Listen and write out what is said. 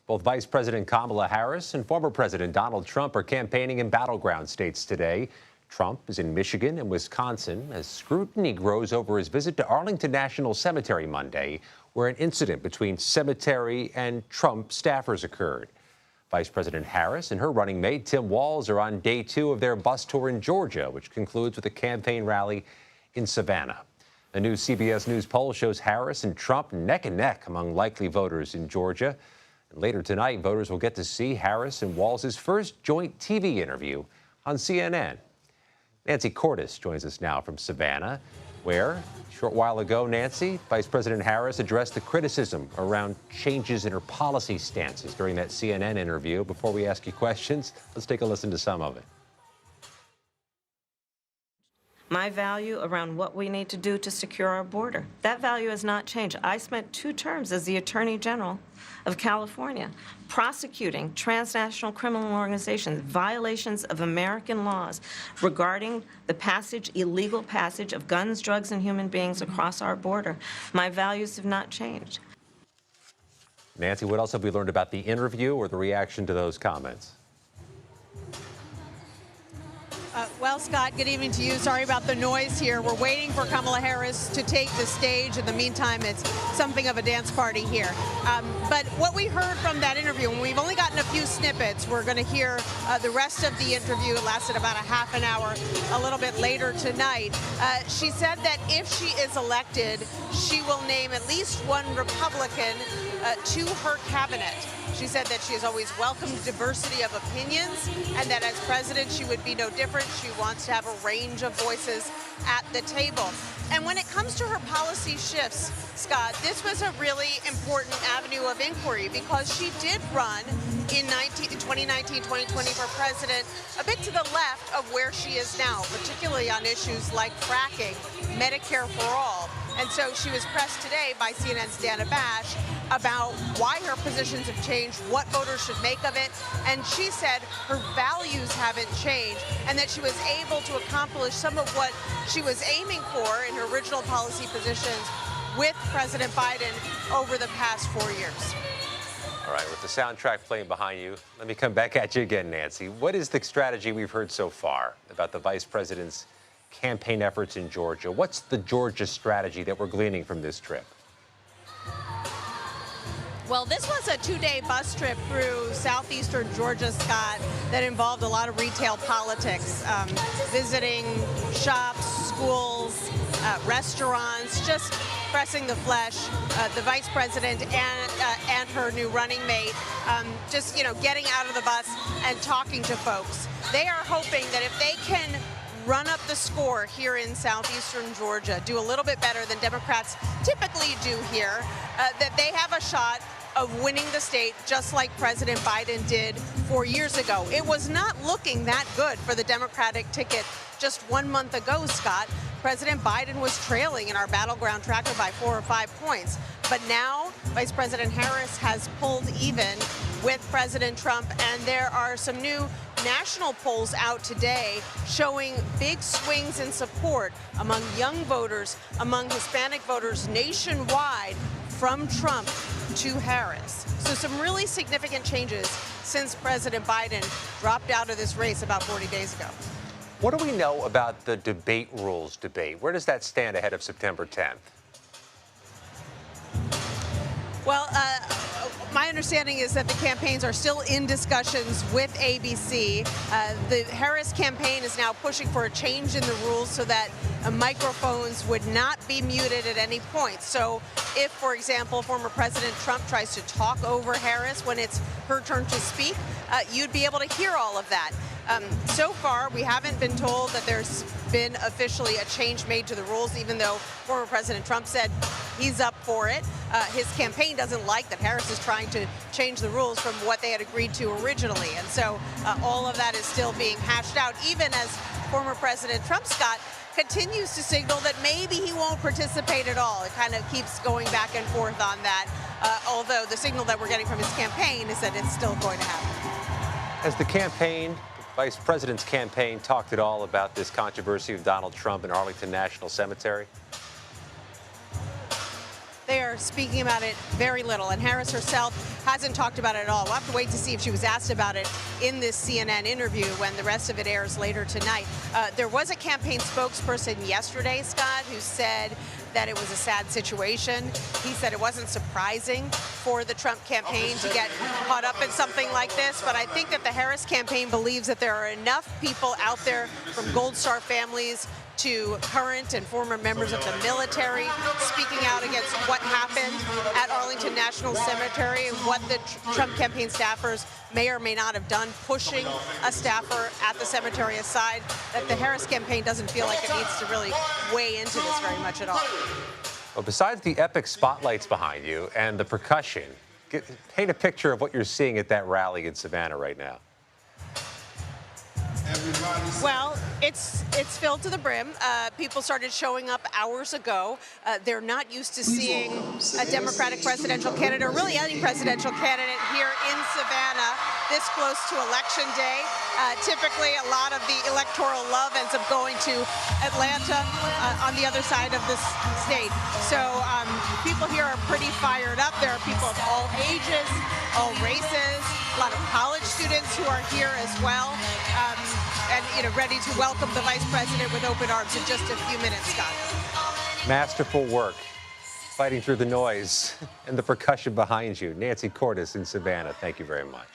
Both Vice President Kamala Harris and former President Donald Trump are campaigning in battleground states today. Trump is in Michigan and Wisconsin as scrutiny grows over his visit to Arlington National Cemetery Monday, where an incident between cemetery and Trump staffers occurred. Vice President Harris and her running mate Tim Walz are on day 2 of their bus tour in Georgia, which concludes with a campaign rally in Savannah. A new CBS News poll shows Harris and Trump neck and neck among likely voters in Georgia. And later tonight, voters will get to see Harris and Walz's first joint TV interview on CNN. Nancy Cordes joins us now from Savannah, where, a short while ago, Nancy, Vice President Harris addressed the criticism around changes in her policy stances during that CNN interview. Before we ask you questions, let's take a listen to some of it. My value around what we need to do to secure our border. That value has not changed. I spent 2 terms as the Attorney General of California prosecuting transnational criminal organizations, violations of American laws regarding the illegal passage of guns, drugs, and human beings across our border. My values have not changed. Nancy, what else have we learned about the interview or the reaction to those comments? Well, Scott, good evening to you. Sorry about the noise here. We're waiting for Kamala Harris to take the stage. In the meantime, it's something of a dance party here. But what we heard from that interview, and we've only gotten a few snippets, we're going to hear the rest of the interview. It lasted about a half an hour, a little bit later tonight. She said that if she is elected, she will name at least one Republican to her cabinet. She said that she has always welcomed diversity of opinions and that as president she would be no different. She wants to have a range of voices at the table. And when it comes to her policy shifts, Scott, this was a really important avenue of inquiry because she did run in 2019-2020 for president a bit to the left of where she is now, particularly on issues like fracking, Medicare for all. And so she was pressed today by CNN's Dana Bash about why her positions have changed, what voters should make of it. And she said her values haven't changed and that she was able to accomplish some of what she was aiming for in her original policy positions with President Biden over the past 4 years. All right, with the soundtrack playing behind you, let me come back at you again, Nancy. What is the strategy we've heard so far about the vice president's campaign efforts in Georgia? What's the Georgia strategy that we're gleaning from this trip? Well, this was a 2-day bus trip through southeastern Georgia, Scott, that involved a lot of retail politics, visiting shops, schools, restaurants, just pressing the flesh. The vice president and her new running mate, just, getting out of the bus and talking to folks. They are hoping that if they can run up the score here in southeastern Georgia, do a little bit better than Democrats typically do here, that they have a shot of winning the state just like President Biden did 4 years ago. It was not looking that good for the Democratic ticket just 1 month ago, Scott. President Biden was trailing in our battleground tracker by 4 or 5 points. But now Vice President Harris has pulled even with President Trump, and there are some new national polls out today showing big swings in support among young voters, among Hispanic voters nationwide from Trump to Harris. So some really significant changes since President Biden dropped out of this race about 40 days ago. What do we know about the debate rules debate? Where does that stand ahead of September 10th? Well, my understanding is that the campaigns are still in discussions with ABC. The Harris campaign is now pushing for a change in the rules so that microphones would not be muted at any point. So if, for example, former President Trump tries to talk over Harris when it's her turn to speak, you'd be able to hear all of that. So far, we haven't been told that there's been officially a change made to the rules, even though former President Trump said he's up for it. His campaign doesn't like that Harris is trying to change the rules from what they had agreed to originally. And so all of that is still being hashed out, even as former President Trump, Scott, continues to signal that maybe he won't participate at all. It kind of keeps going back and forth on that, although the signal that we're getting from his campaign is that it's still going to happen. Has the campaign, Vice President's campaign, talked at all about this controversy of Donald Trump and Arlington National Cemetery? They there speaking about it very little, and Harris herself hasn't talked about it at all. We'll have to wait to see if she was asked about it in this CNN interview when the rest of it airs later tonight. There was a campaign spokesperson yesterday, Scott, who said that it was a sad situation. He said it wasn't surprising for the Trump campaign to get caught up in something like this, but I think that the Harris campaign believes that there are enough people out there, from Gold Star families to current and former members of the military, speaking out against what happened at Arlington National Cemetery and what the Trump campaign staffers may or may not have done, pushing a staffer at the cemetery aside, that the Harris campaign doesn't feel like it needs to really weigh into this very much at all. Well, besides the epic spotlights behind you and the percussion, paint a picture of what you're seeing at that rally in Savannah right now. Well, it's filled to the brim. People started showing up hours ago. They're not used to seeing a Democratic presidential candidate, or really any presidential candidate, here in Savannah this close to Election Day. Typically, a lot of the electoral love ends up going to Atlanta on the other side of this state. So people here are pretty fired up. There are people of all ages, all races, a lot of college students who are here as well. And ready to welcome the vice president with open arms in just a few minutes, Scott. Masterful work, fighting through the noise and the percussion behind you. Nancy Cordes in Savannah, thank you very much.